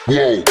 Whoa.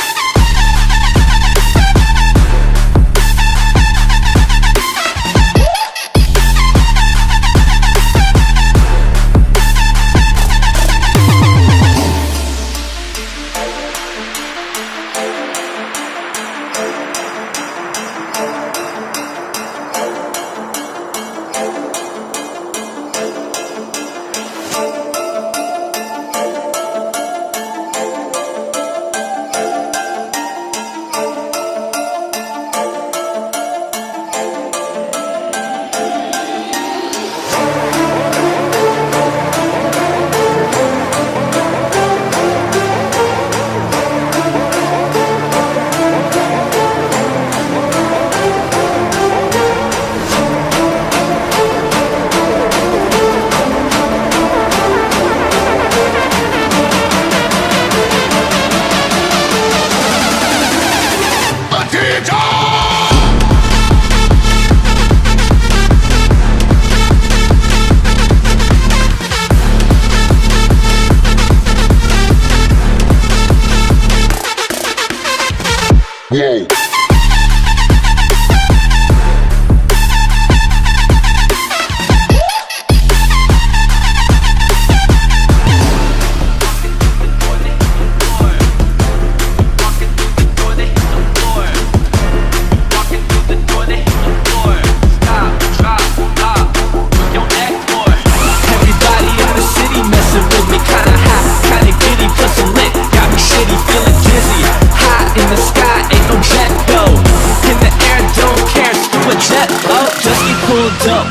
Whoa.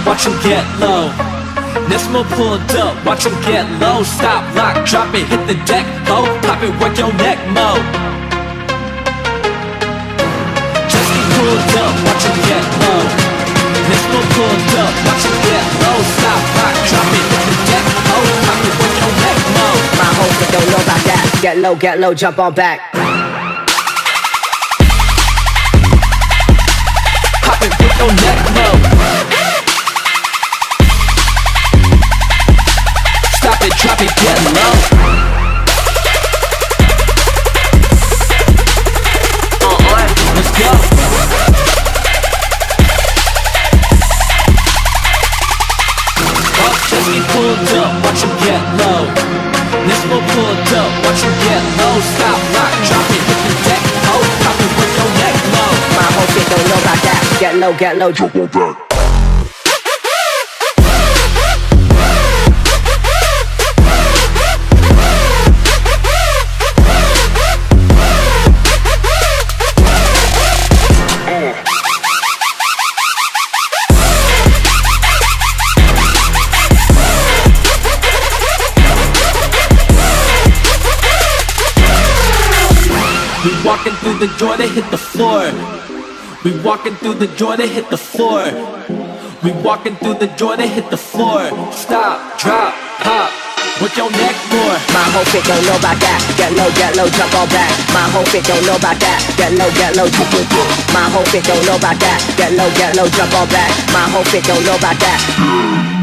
Watch him get low. Nesmo pulled up, watch him get low. Stop, lock, drop it, hit the deck, ho. Pop it, work your neck, mo. Just get pulled up, watch him get low. Nesmo pulled up, watch him get low. Stop, lock, drop it, hit the deck, ho. Pop it, work your neck, mo. My hoes that don't know about that. Get low, jump on back. Pop it, work your neck, mo. Stop it, drop it, get low. Let's go. Oh, just get pulled up, watch him get low. Nesmo pulled up, watch him get low. Stop, lock, drop it, hit the deck, oh. Pop it, work your neck low. My whole shit don't know about that. Get low, jump on back. We walking through the door, they hit the floor. We walking through the door, they hit the floor. We walking through the door, they hit the floor. Stop, drop, pop, with your neck more. My whole shit don't know about that. Get low, jump on back. My whole shit don't know about that. Get low, jump on back. My whole shit don't know about that. Get low, jump on back. My whole shit don't know about that.